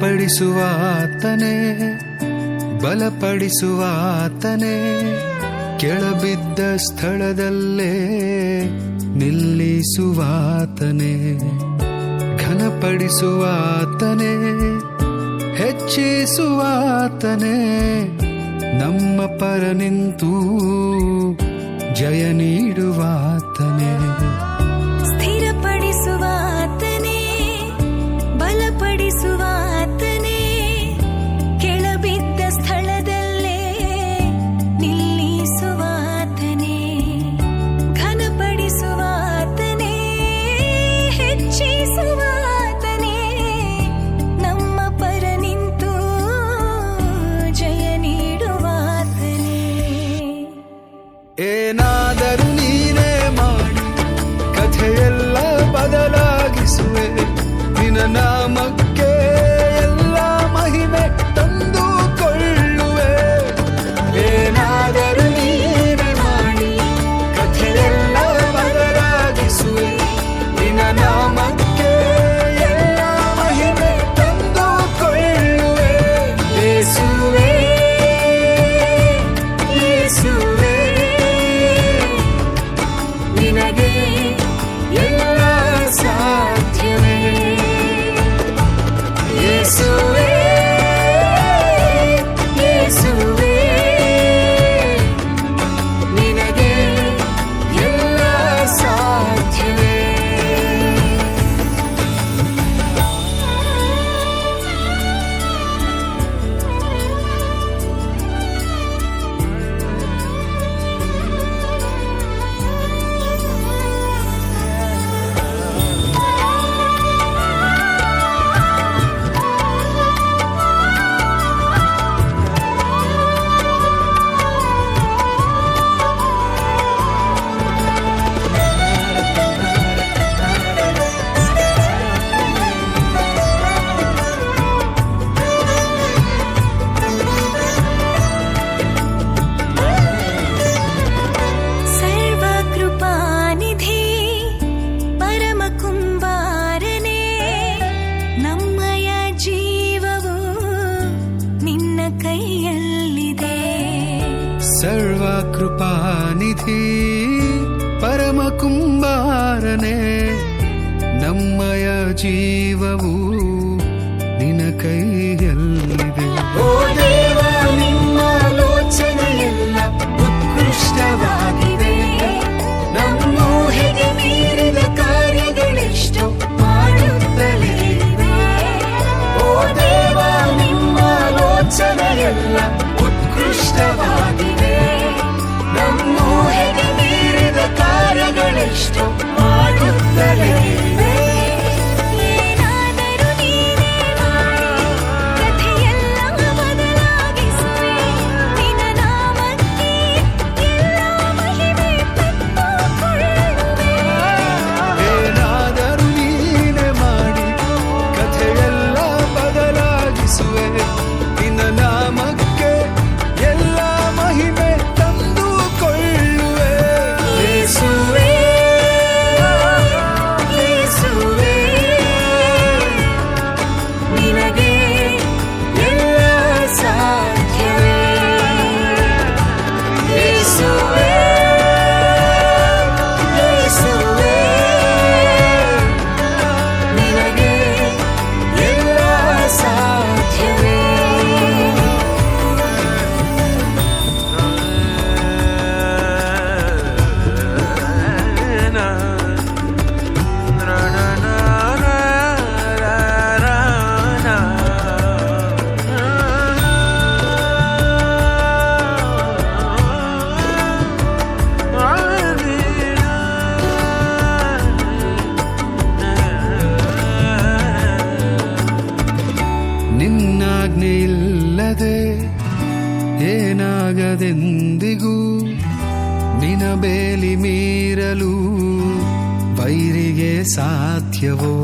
ಘನಪಡಿಸುವಾತನೇ, ಬಲಪಡಿಸುವಾತನೇ, ಕೆಳಬಿದ್ದ ಸ್ಥಳದಲ್ಲೇ ನಿಲ್ಲಿಸುವಾತನೇ. ಘನಪಡಿಸುವಾತನೇ, ಹೆಚ್ಚಿಸುವಾತನೇ, ನಮ್ಮ ಪರ ನಿಂತು ಜಯ ನೀಡುವಾತನೇ. ಸ್ಥಿರಪಡಿಸುವಾತನೇ, ಬಲಪಡಿಸುವಾತನೇ, ಕೆಳಬಿದ್ದ ಸ್ಥಳದಲ್ಲೇ ನಿಲ್ಲಿಸುವಾತನೇ. ಘನಪಡಿಸುವಾತನೇ, ಹೆಚ್ಚಿಸುವಾತನೇ, ನಮ್ಮ ಪರ ನಿಂತು ಜಯ ನೀಡುವಾತನೇ. ಏನಾದರೂ ನೀನೇ ಮಾಡಿ ಕಥೆಯೆಲ್ಲ ಬದಲಾಗಿಸುವೆ, ನಿನ್ನ ನಾಮಕ್ಕೆ ಎಲ್ಲ ಮಹಿಮೆ ತಂದುಕೊಳ್ಳುವೆ. ಏನಾದರೂ ನೀನೇ ಮಾಡಿ ಕಥೆಯೆಲ್ಲ ಬದಲಾಗಿಸುವೆ, ನಿನ್ನ ನಾಮಕ್ಕೆ ಎಲ್ಲ ಮಹಿಮೆ ತಂದುಕೊಳ್ಳುವೆ. ಯೇಸುವೇ, ಯೇಸುವೇ, ನಿನಗೆ ಎಲ್ಲ ಸಾಧ್ಯವೇ. ಯೇಸುವೇ, ಯೇಸುವೇ, ನಿನಗೆ ಎಲ್ಲ ಸಾಧ್ಯವೇ. ಸರ್ವಕೃಪಾನಿಧಿ ಪರಮ ಕುಂಬಾರನೇ, ನಮ್ಮಯ ಜೀವವು ನಿನ್ನ ಕೈಯಲ್ಲಿದೆ. ಸರ್ವ ಕೃಪಾನಿಧಿ ಪರಮ ಕುಂಬಾರನೇ, ನಮ್ಮಯ ಜೀವವು ನಿನ್ನ ಕೈಯಲ್ಲಿದೆ. ಓ ದೇವ, ನಿಮ್ಮ ಆಲೋಚನೆಯೆಲ್ಲ ಉತ್ಕೃಷ್ಟವಾಗಿದೆ, ನಮ್ಮೂಹೆಗೆ ಮೀರಿದ ಕಾರ್ಯಗಳೆಷ್ಟೋ ಮಾಡುತ್ತಲೇ ಇವೆ. ಓ ದೇವ, ನಿಮ್ಮ ಆಲೋಚನೆಯೆಲ್ಲ ಉತ್ಕೃಷ್ಟವಾಗಿದೆ, ನಮ್ಮೂಹೆಗೆ ಮೀರಿದ ಕಾರ್ಯಗಳೆಷ್ಟೋ ಮಾಡುತ್ತಲೇ ಇವೆ. ಏನಾದರೂ ನೀನೇ ಮಾಡಿ ಕಥೆಯೆಲ್ಲ ಬದಲಾಗಿಸುವೆ, ನಿನ್ನ ನಾಮಕ್ಕೆ ಎಲ್ಲ ಮಹಿಮೆ ತಂದುಕೊಳ್ಳುವೆ. ಏನಾದರೂ ನೀನೇ ಮಾಡಿ ಕಥೆಯೆಲ್ಲ ಬದಲಾಗಿಸುವೆ, ನಿನ್ನ ನಾಮಕ್ಕೆ ಎಲ್ಲ ಮಹಿಮೆ ತಂದುಕೊಳ್ಳುವೆ. ಯೇಸುವೇ, ಯೇಸುವೇ, ನಿನಗೆ ಎಲ್ಲ ಸಾಧ್ಯವೇ. ಯೇಸುವೇ, ಯೇಸುವೇ, ನಿನಗೆ ಎಲ್ಲ ಸಾಧ್ಯವೇ. ನಿನ್ನಾಜ್ಞೆ ಇಲ್ಲದೆ ಏನಾಗದೆಂದಿಗೂ, ನಿನ ಬೇಲಿ ಮೀರಲು ವೈರಿಗೆ ಸಾಧ್ಯವೋ.